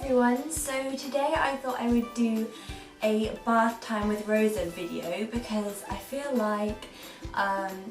everyone, so today I thought I would do a bath time with Rosa video because I feel like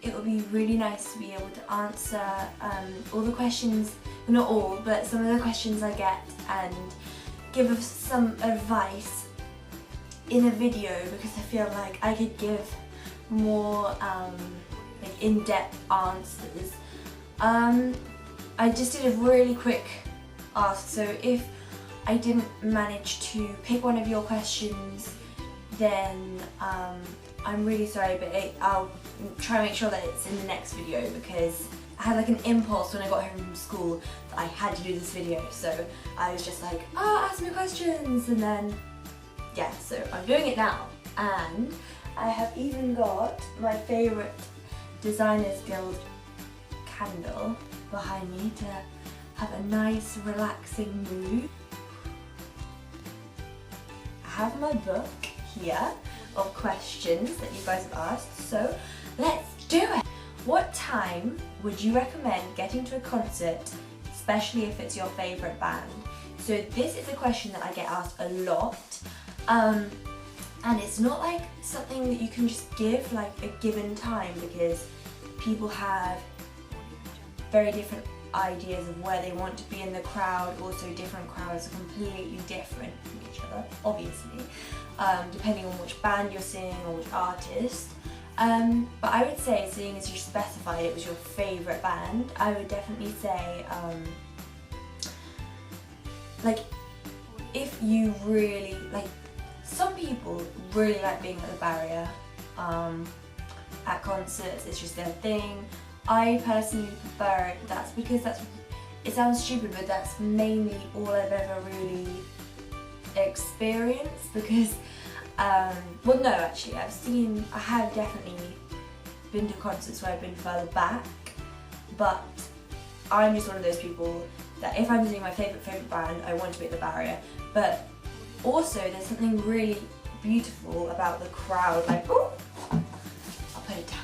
it would be really nice to be able to answer all the questions, well, not all, but some of the questions I get and give some advice in a video because I feel like I could give more like in-depth answers. I just did a really quick ask, so if I didn't manage to pick one of your questions, then I'm really sorry, but I'll try to make sure that it's in the next video because I had like an impulse when I got home from school that I had to do this video, so I was just like, oh, ask me questions, and then yeah, so I'm doing it now. And I have even got my favourite Designers Guild candle behind me to have a nice relaxing mood. I have my book here of questions that you guys have asked, so let's do it! What time would you recommend getting to a concert, especially if it's your favourite band? So this is a question that I get asked a lot, and it's not like something that you can just give like a given time because people have very different ideas of where they want to be in the crowd. Also, different crowds are completely different from each other, obviously, depending on which band you're seeing or which artist. But I would say, seeing as you specified it was your favourite band, I would definitely say, like, if you really, like, some people really like being at the barrier at concerts, it's just their thing. I personally prefer it. That's because it sounds stupid, but that's mainly all I've ever really experienced because, well no, actually I have definitely been to concerts where I've been further back, but I'm just one of those people that if I'm seeing my favourite band, I want to be at the barrier. But also there's something really beautiful about the crowd, like, ooh, I'll put it down.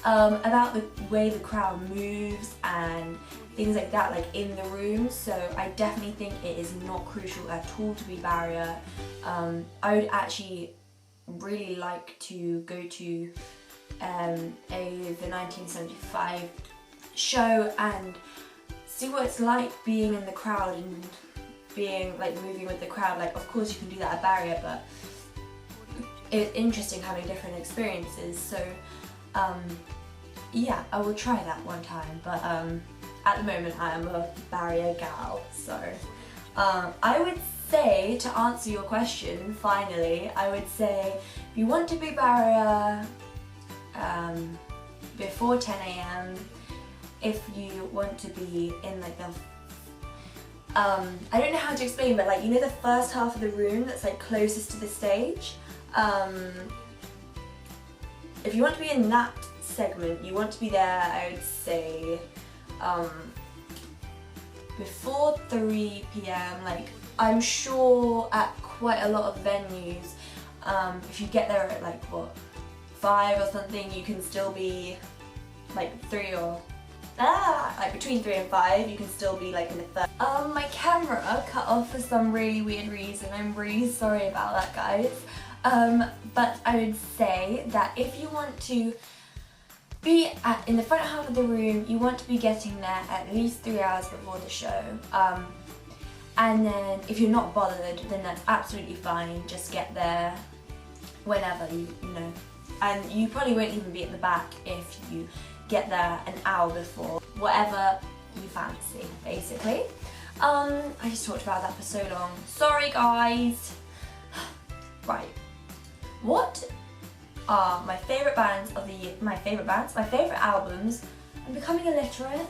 About the way the crowd moves and things like that, like in the room. So I definitely think it is not crucial at all to be barrier. I would actually really like to go to the 1975 show and see what it's like being in the crowd and being like moving with the crowd. Like, of course you can do that at barrier, but it's interesting having different experiences. So yeah, I will try that one time, but at the moment I am a barrier gal, so I would say, to answer your question finally, I would say if you want to be barrier before 10 AM, if you want to be in like the I don't know how to explain, but like, you know, the first half of the room that's like closest to the stage, if you want to be in that segment, you want to be there, I would say before 3 PM. Like, I'm sure at quite a lot of venues, if you get there at like what, 5 or something, you can still be like 3 or like between 3 and 5, you can still be like in the third. My camera cut off for some really weird reason. I'm really sorry about that, guys. But I would say that if you want to be in the front half of the room, you want to be getting there at least 3 hours before the show. And then if you're not bothered, then that's absolutely fine. Just get there whenever you know. And you probably won't even be at the back if you get there an hour before. Whatever you fancy, basically. I just talked about that for so long. Sorry, guys. Right. What are my favourite bands of the year? My favourite albums? I'm becoming illiterate.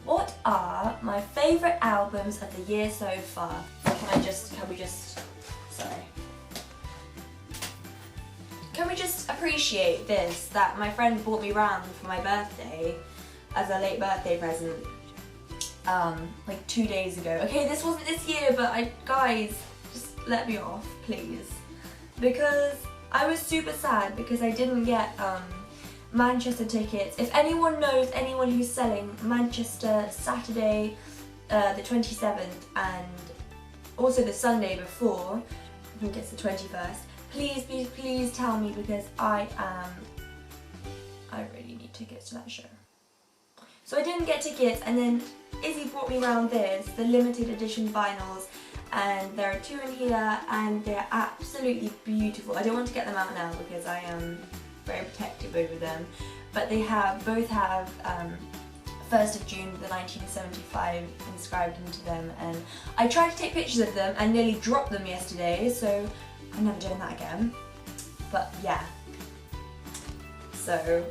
What are my favourite albums of the year so far? Can we just appreciate this, that my friend bought me round for my birthday as a late birthday present, like 2 days ago. Okay, this wasn't this year, but guys, just let me off, please. Because I was super sad because I didn't get Manchester tickets. If anyone knows anyone who's selling Manchester Saturday the 27th and also the Sunday before, I think it's the 21st, please, please, please tell me, because I really need tickets to that show. So I didn't get tickets, and then Izzy brought me around this, the limited edition vinyls, and there are 2 in here and they're absolutely beautiful. I don't want to get them out now because I am very protective over them, but they both have 1st of June the 1975 inscribed into them, and I tried to take pictures of them and nearly dropped them yesterday, so I'm never doing that again. But yeah, so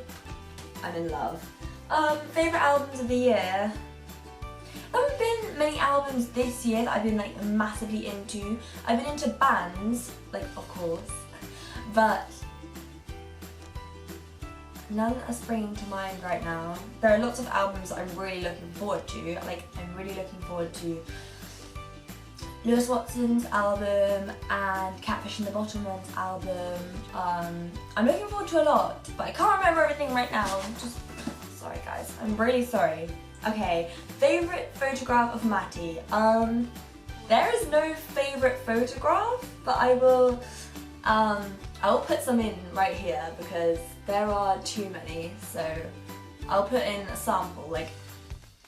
I'm in love. Favourite albums of the year? There haven't been many albums this year that I've been like massively into. I've been into bands, like of course, but none are springing to mind right now. There are lots of albums that I'm really looking forward to. Like, I'm really looking forward to Lewis Watson's album and Catfish and the Bottlemen's album. I'm looking forward to a lot, but I can't remember everything right now. Sorry guys, I'm really sorry. Okay, favourite photograph of Matty. There is no favourite photograph, but I'll put some in right here because there are too many, so I'll put in a sample, like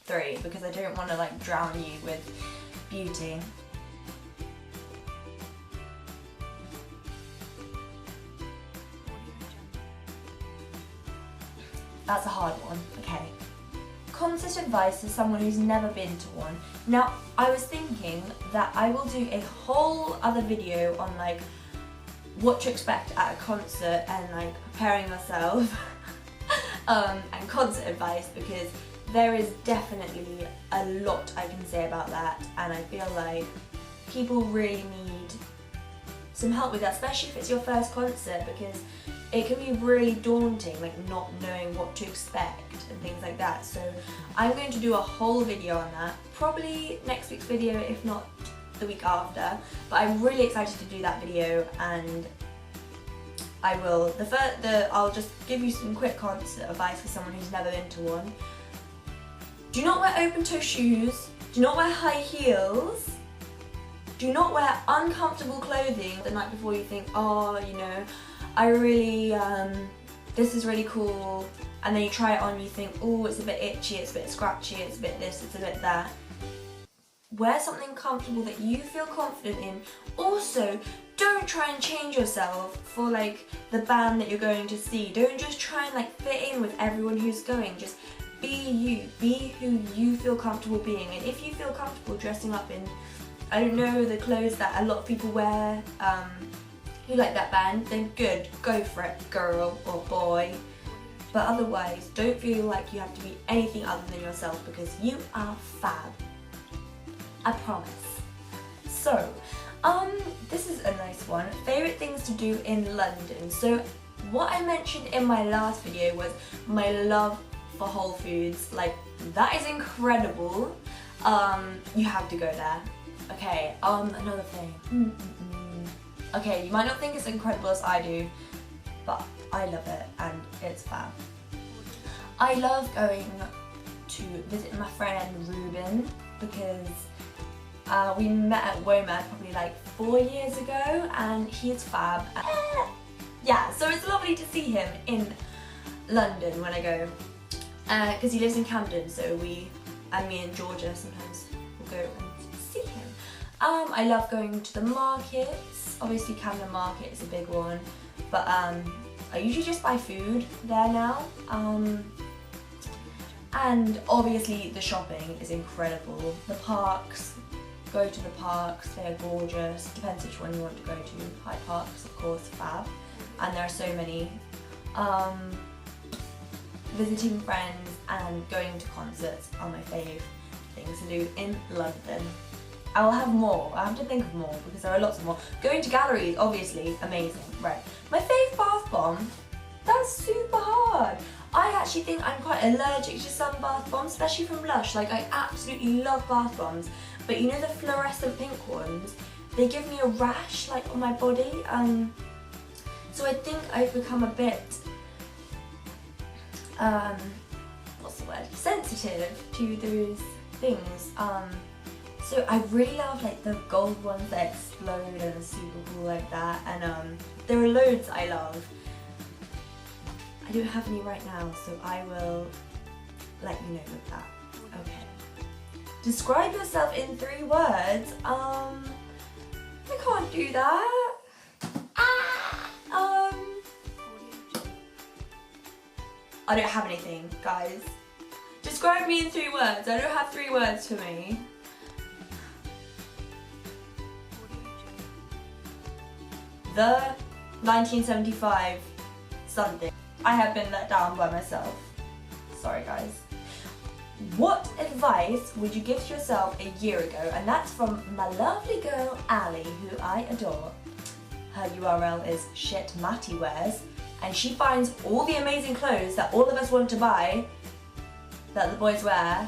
3, because I don't want to like drown you with beauty. That's a hard one, okay. Concert advice to someone who's never been to one. Now, I was thinking that I will do a whole other video on like what to expect at a concert and like preparing yourself and concert advice, because there is definitely a lot I can say about that, and I feel like people really need some help with that, especially if it's your first concert, because it can be really daunting, like not knowing what to expect and things like that. So I'm going to do a whole video on that, probably next week's video, if not the week after. But I'm really excited to do that video, and I will. I'll just give you some quick concert advice for someone who's never been to one. Do not wear open-toe shoes. Do not wear high heels. Do not wear uncomfortable clothing the night before you think, oh, you know, I really, this is really cool, and then you try it on and you think, oh, it's a bit itchy, it's a bit scratchy, it's a bit this, it's a bit that. Wear something comfortable that you feel confident in. Also, don't try and change yourself for like the band that you're going to see. Don't just try and like fit in with everyone who's going. Just be you, be who you feel comfortable being. And if you feel comfortable dressing up in, I don't know, the clothes that a lot of people wear, who like that band, then good, go for it, girl or boy. But otherwise, don't feel like you have to be anything other than yourself, because you are fab. I promise. So, this is a nice one. Favourite things to do in London. So, what I mentioned in my last video was my love for Whole Foods. Like, that is incredible. You have to go there. Okay, another thing. Okay, you might not think it's incredible as I do, but I love it and it's fab. I love going to visit my friend Ruben, because we met at WOMAD probably like 4 years ago, and he's fab. Yeah, so it's lovely to see him in London when I go, because he lives in Camden, so me and Georgia sometimes will go and see him. I love going to the markets. Obviously Camden Market is a big one, but I usually just buy food there now. And obviously the shopping is incredible. The parks, go to the parks, they're gorgeous. Depends which one you want to go to. Hyde Park's of course fab, and there are so many. Visiting friends and going to concerts are my fave things to do in London. I will have more, I have to think of more because there are lots more. Going to galleries, obviously, amazing, right. My fave bath bomb, that's super hard. I actually think I'm quite allergic to some bath bombs, especially from Lush. Like, I absolutely love bath bombs, but you know the fluorescent pink ones? They give me a rash, like, on my body. So I think I've become a bit, what's the word? Sensitive to those things. So I really love like the gold ones that explode and are super cool like that, and there are loads I love. I don't have any right now, so I will let you know with that. Okay. Describe yourself in 3 words. I can't do that. I don't have anything, guys. Describe me in 3 words. I don't have 3 words for me. The 1975 something. I have been let down by myself. Sorry, guys. What advice would you give to yourself a year ago? And that's from my lovely girl, Ali, who I adore. Her URL is shit Matty wears, and she finds all the amazing clothes that all of us want to buy, that the boys wear,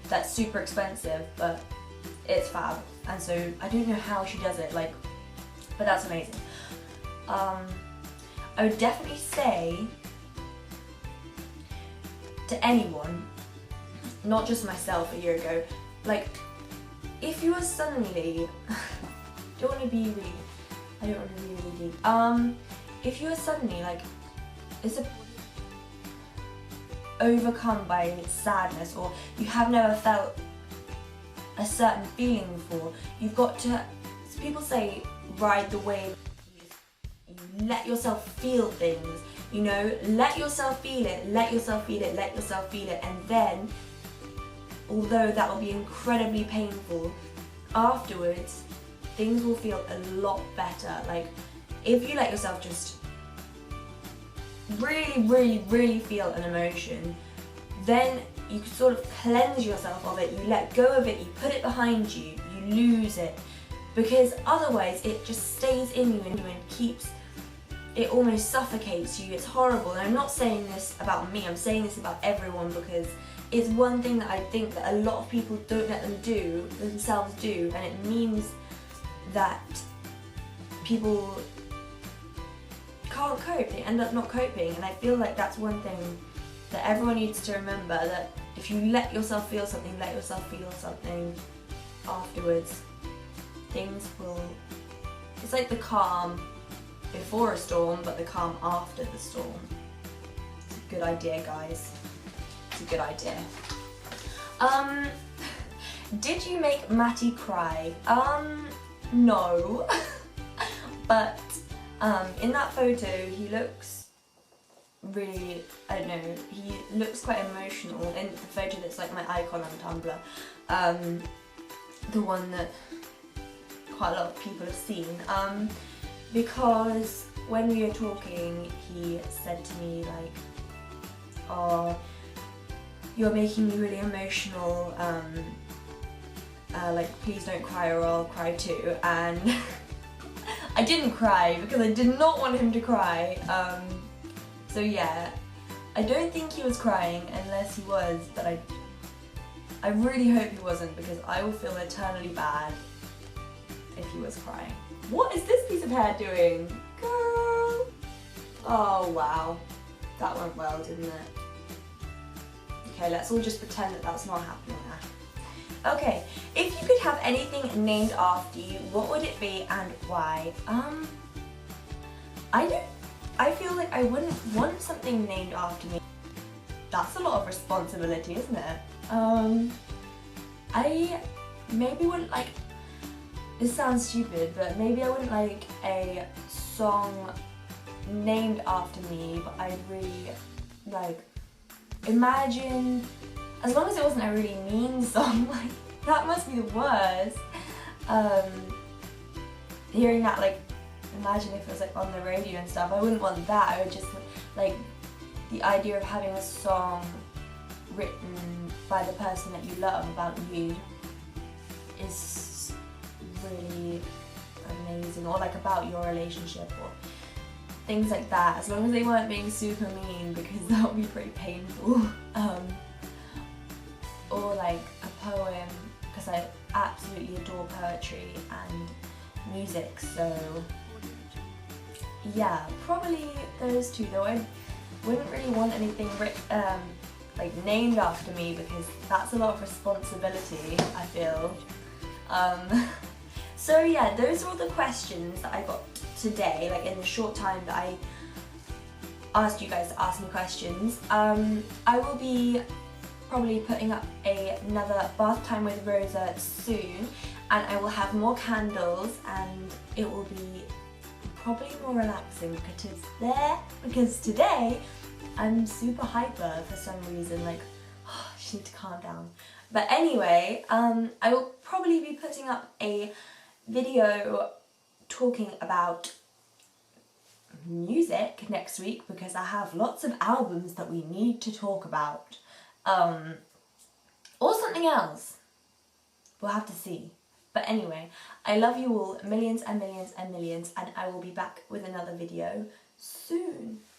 that's super expensive, but it's fab. And so I don't know how she does it, like, but that's amazing. I would definitely say to anyone, not just myself a year ago, like, if you are suddenly, don't want to be really, I don't want to be really deep. If you are suddenly like, overcome by sadness, or you have never felt a certain feeling before, you've got to, people say, ride the wave. You let yourself feel things, you know, let yourself feel it, let yourself feel it, let yourself feel it, and then, although that will be incredibly painful, afterwards, things will feel a lot better. Like, if you let yourself just really feel an emotion, then you sort of cleanse yourself of it, you let go of it, you put it behind you, you lose it, because otherwise it just stays in you and keeps, it almost suffocates you. It's horrible. And I'm not saying this about me, I'm saying this about everyone, because it's one thing that I think that a lot of people don't let themselves do, and it means that people can't cope, they end up not coping. And I feel like that's one thing that everyone needs to remember, that if you let yourself feel something, afterwards, things will, it's like the calm before a storm, but the calm after the storm. It's a good idea, guys. It's a good idea. Did you make Matty cry? No. But in that photo, he looks really, I don't know, he looks quite emotional in the photo that's like my icon on Tumblr. The one that quite a lot of people have seen. Because when we were talking, he said to me like, oh, you're making me really emotional, like, please don't cry or I'll cry too. And I didn't cry because I did not want him to cry. So yeah, I don't think he was crying unless he was, but I really hope he wasn't, because I will feel eternally bad if he was crying. What is this piece of hair doing? Girl! Oh wow, that went well, didn't it? Okay, let's all just pretend that that's not happening now. Okay, if you could have anything named after you, what would it be and why? I feel like I wouldn't want something named after me. That's a lot of responsibility, isn't it? I maybe wouldn't like, this sounds stupid, but maybe I wouldn't like a song named after me, but I'd really like, imagine, as long as it wasn't a really mean song, like, that must be the worst. Hearing that, like, imagine if it was like on the radio and stuff, I wouldn't want that. I would just, like, the idea of having a song written by the person that you love about you is really amazing, or like about your relationship or things like that, as long as they weren't being super mean, because that would be pretty painful. Or like a poem, because I absolutely adore poetry and music, so yeah, probably those two, though I wouldn't really want anything like named after me, because that's a lot of responsibility, I feel. So yeah, those are all the questions that I got today, like in the short time that I asked you guys to ask me questions. I will be probably putting up another bath time with Rosa soon, and I will have more candles, and it will be probably more relaxing because today I'm super hyper for some reason, like I just need to calm down. But anyway, I will probably be putting up a video talking about music next week, because I have lots of albums that we need to talk about. Or something else. We'll have to see. But anyway, I love you all millions and millions and millions, and I will be back with another video soon.